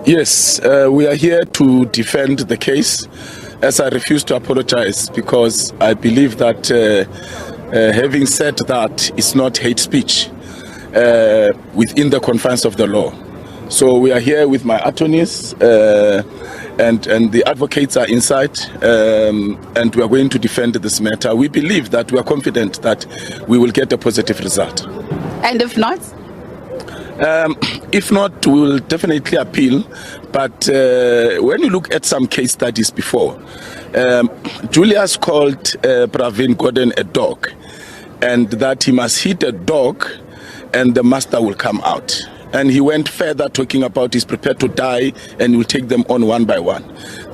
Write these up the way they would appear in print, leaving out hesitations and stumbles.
Yes, we are here to defend the case, as I refuse to apologize, because I believe that having said that, it's not hate speech within the confines of the law. So we are here with my attorneys and the advocates are inside, and we are going to defend this matter. We believe that we are confident that we will get a positive result. And if not? If not, we will definitely appeal. But when you look at some case studies before, Julius called Pravin Gordon a dog, and that he must hit a dog and the master will come out. And he went further, talking about he's prepared to die and will take them on one by one.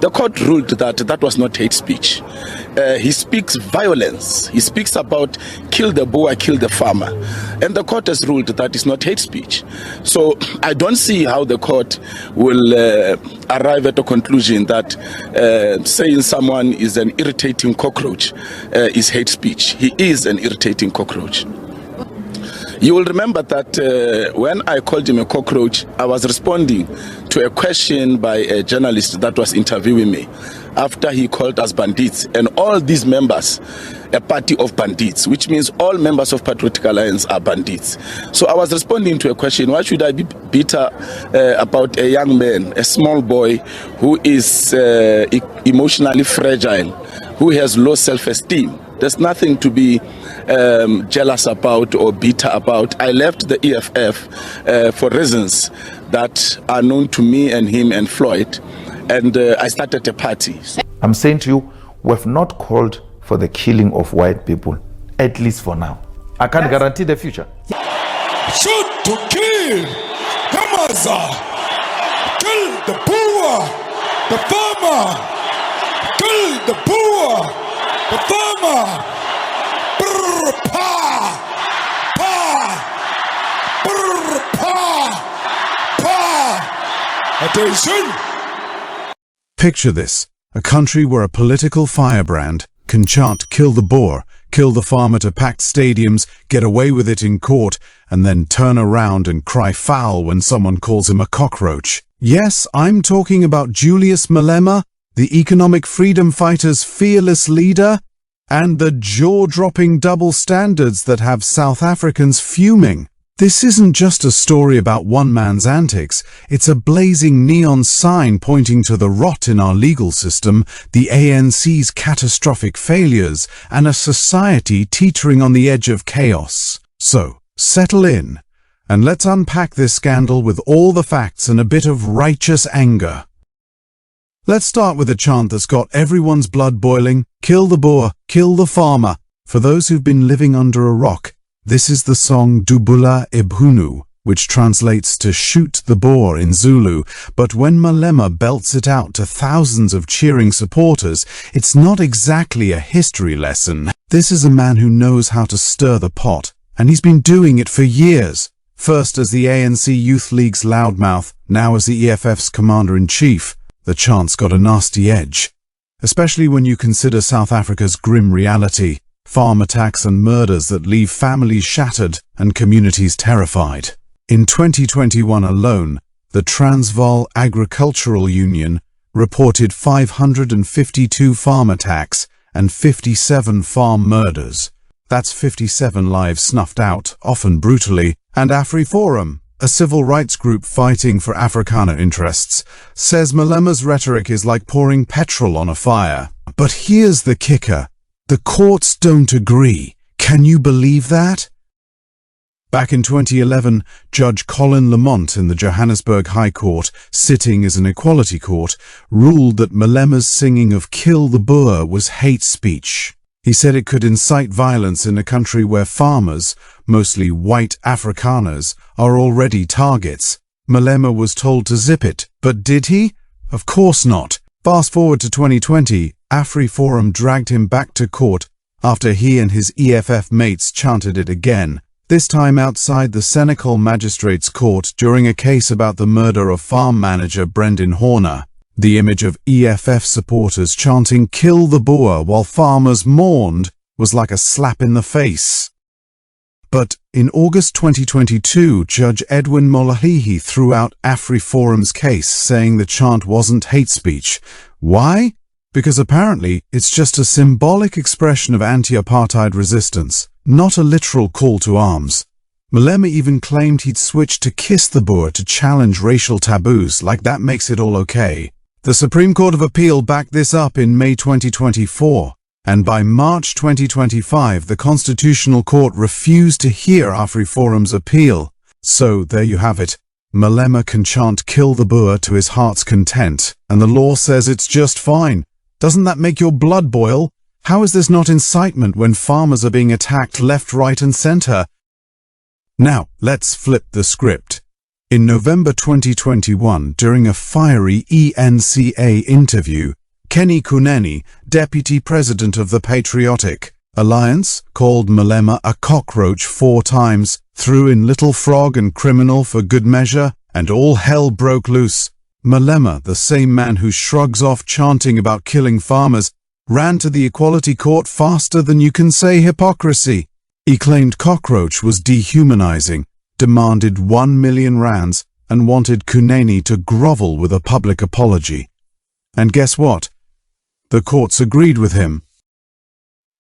The court ruled that that was not hate speech. He speaks violence. He speaks about kill the Boer, kill the farmer. And the court has ruled that it's not hate speech. So I don't see how the court will arrive at a conclusion that saying someone is an irritating cockroach is hate speech. He is an irritating cockroach. You will remember that when I called him a cockroach, I was responding to a question by a journalist that was interviewing me after he called us bandits, and all these members, a party of bandits, which means all members of Patriotic Alliance are bandits. So I was responding to a question: why should I be bitter about a young man, a small boy who is emotionally fragile, who has low self-esteem? There's nothing to be jealous about or bitter about. I left the EFF for reasons that are known to me and him and Floyd, and I started a party. I'm saying to you, we have not called for the killing of white people, at least for now. I can't guarantee the future. Shoot to kill the mother, kill the Boer, the farmer, kill the Boer, the farmer. Brr, pa, pa, brr, pa, pa. Attention! Picture this, a country where a political firebrand can chant "Kill the Boer, kill the farmer" to packed stadiums, get away with it in court, and then turn around and cry foul when someone calls him a cockroach. Yes, I'm talking about Julius Malema, the economic freedom fighters' fearless leader, and the jaw-dropping double standards that have South Africans fuming. This isn't just a story about one man's antics, it's a blazing neon sign pointing to the rot in our legal system, the ANC's catastrophic failures, and a society teetering on the edge of chaos. So, settle in, and let's unpack this scandal with all the facts and a bit of righteous anger. Let's start with a chant that's got everyone's blood boiling: kill the Boer, kill the farmer. For those who've been living under a rock, this is the song Dubula Ebhunu, which translates to shoot the Boer in Zulu. But when Malema belts it out to thousands of cheering supporters, it's not exactly a history lesson. This is a man who knows how to stir the pot, and he's been doing it for years. First as the ANC Youth League's loudmouth, now as the EFF's commander-in-chief. The chant's got a nasty edge, especially when you consider South Africa's grim reality, farm attacks and murders that leave families shattered and communities terrified. In 2021 alone, the Transvaal Agricultural Union reported 552 farm attacks and 57 farm murders. That's 57 lives snuffed out, often brutally, and AfriForum, a civil rights group fighting for Afrikaner interests, says Malema's rhetoric is like pouring petrol on a fire. But here's the kicker. The courts don't agree. Can you believe that? Back in 2011, Judge Colin Lamont in the Johannesburg High Court, sitting as an equality court, ruled that Malema's singing of "Kill the Boer" was hate speech. He said it could incite violence in a country where farmers, mostly white Afrikaners, are already targets. Malema was told to zip it, but did he? Of course not. Fast forward to 2020, AfriForum dragged him back to court after he and his EFF mates chanted it again, this time outside the Senekal Magistrates Court during a case about the murder of farm manager Brendan Horner. The image of EFF supporters chanting "Kill the Boer" while farmers mourned was like a slap in the face. But in August 2022, Judge Edwin Molahihi threw out AfriForum's case, saying the chant wasn't hate speech. Why? Because apparently it's just a symbolic expression of anti-apartheid resistance, not a literal call to arms. Malema even claimed he'd switched to Kiss the Boer to challenge racial taboos, like that makes it all okay. The Supreme Court of Appeal backed this up in May 2024, and by March 2025 the Constitutional Court refused to hear AfriForum's appeal. So there you have it. Malema can chant "Kill the Boer" to his heart's content, and the law says it's just fine. Doesn't that make your blood boil? How is this not incitement when farmers are being attacked left, right and center? Now, let's flip the script. In November 2021, during a fiery ENCA interview, Kenny Kunene, deputy president of the Patriotic Alliance, called Malema a cockroach 4 times, threw in Little Frog and Criminal for good measure, and all hell broke loose. Malema, the same man who shrugs off chanting about killing farmers, ran to the Equality Court faster than you can say hypocrisy. He claimed Cockroach was dehumanizing, demanded 1 million rands, and wanted Kunene to grovel with a public apology. And guess what? The courts agreed with him.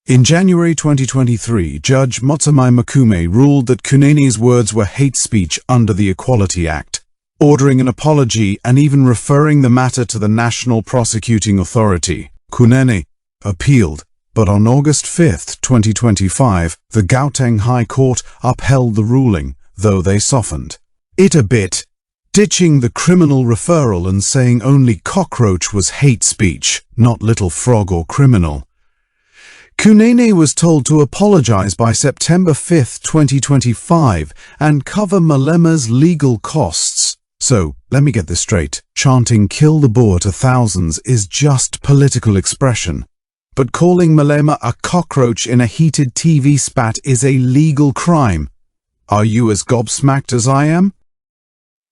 In January 2023, Judge Motsamai Makume ruled that Kunene's words were hate speech under the Equality Act, ordering an apology and even referring the matter to the National Prosecuting Authority. Kunene appealed, but on August 5, 2025, the Gauteng High Court upheld the ruling, though they softened it a bit, ditching the criminal referral and saying only cockroach was hate speech, not Little Frog or Criminal. Kunene was told to apologize by September 5, 2025 and cover Malema's legal costs. So, let me get this straight. Chanting "Kill the Boer" to thousands is just political expression. But calling Malema a cockroach in a heated TV spat is a legal crime. Are you as gobsmacked as I am?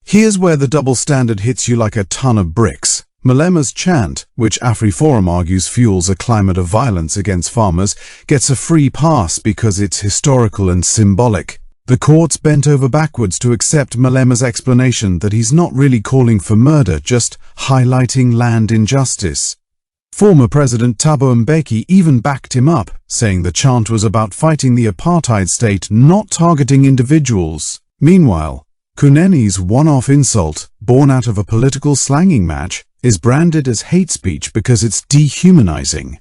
Here's where the double standard hits you like a ton of bricks. Malema's chant, which AfriForum argues fuels a climate of violence against farmers, gets a free pass because it's historical and symbolic. The courts bent over backwards to accept Malema's explanation that he's not really calling for murder, just highlighting land injustice. Former President Thabo Mbeki even backed him up, saying the chant was about fighting the apartheid state, not targeting individuals. Meanwhile, Kunene's one-off insult, born out of a political slanging match, is branded as hate speech because it's dehumanizing.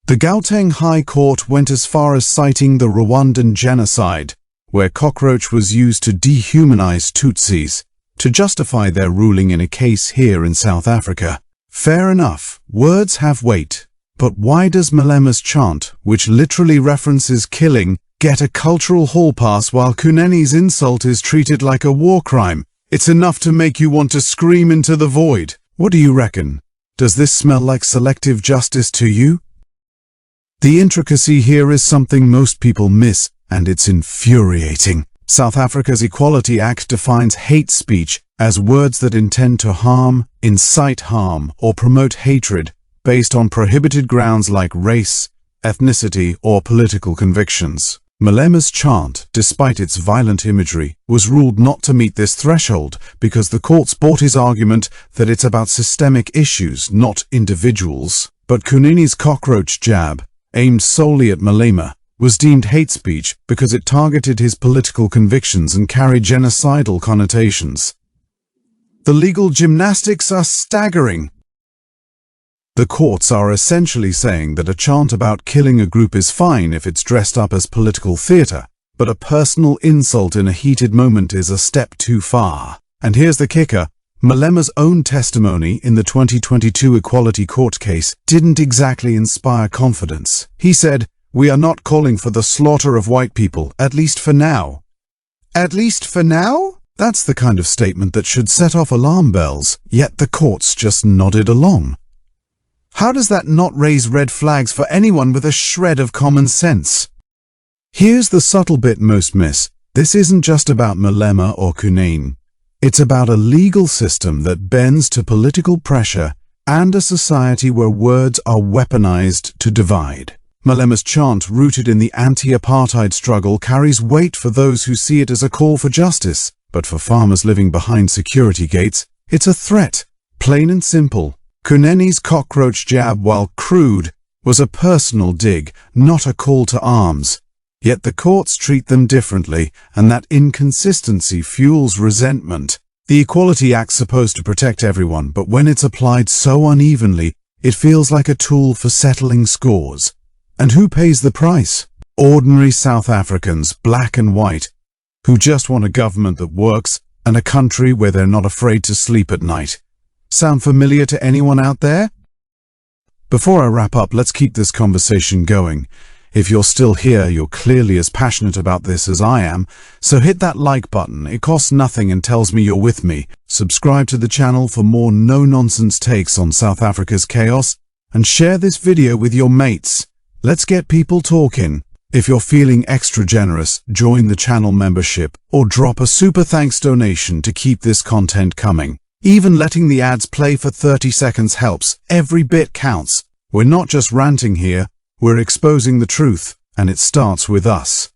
The Gauteng High Court went as far as citing the Rwandan genocide, where cockroach was used to dehumanize Tutsis, to justify their ruling in a case here in South Africa. Fair enough, words have weight, but why does Malema's chant, which literally references killing, get a cultural hall pass while Kunene's insult is treated like a war crime? It's enough to make you want to scream into the void. What do you reckon? Does this smell like selective justice to you? The intricacy here is something most people miss, and it's infuriating. South Africa's Equality Act defines hate speech as words that intend to harm, incite harm, or promote hatred based on prohibited grounds like race, ethnicity, or political convictions. Malema's chant, despite its violent imagery, was ruled not to meet this threshold because the courts bought his argument that it's about systemic issues, not individuals. But Kunene's cockroach jab, aimed solely at Malema, was deemed hate speech because it targeted his political convictions and carried genocidal connotations. The legal gymnastics are staggering. The courts are essentially saying that a chant about killing a group is fine if it's dressed up as political theater, but a personal insult in a heated moment is a step too far. And here's the kicker. Malema's own testimony in the 2022 Equality Court case didn't exactly inspire confidence. He said, "We are not calling for the slaughter of white people, at least for now." At least for now? That's the kind of statement that should set off alarm bells, yet the courts just nodded along. How does that not raise red flags for anyone with a shred of common sense? Here's the subtle bit most miss. This isn't just about Malema or Kunene. It's about a legal system that bends to political pressure and a society where words are weaponized to divide. Malema's chant, rooted in the anti-apartheid struggle, carries weight for those who see it as a call for justice. But for farmers living behind security gates, it's a threat, plain and simple. Kunene's cockroach jab, while crude, was a personal dig, not a call to arms. Yet the courts treat them differently, and that inconsistency fuels resentment. The Equality Act's supposed to protect everyone, but when it's applied so unevenly, it feels like a tool for settling scores. And who pays the price? Ordinary South Africans, black and white, who just want a government that works and a country where they're not afraid to sleep at night. Sound familiar to anyone out there? Before I wrap up, let's keep this conversation going. If you're still here, you're clearly as passionate about this as I am, so hit that like button. It costs nothing and tells me you're with me. Subscribe to the channel for more no-nonsense takes on South Africa's chaos, and share this video with your mates. Let's get people talking. If you're feeling extra generous, join the channel membership or drop a super thanks donation to keep this content coming. Even letting the ads play for 30 seconds helps. Every bit counts. We're not just ranting here, we're exposing the truth, and it starts with us.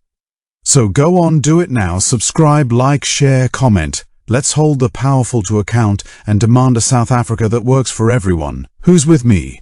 So go on, do it now. Subscribe, like, share, comment. Let's hold the powerful to account and demand a South Africa that works for everyone. Who's with me?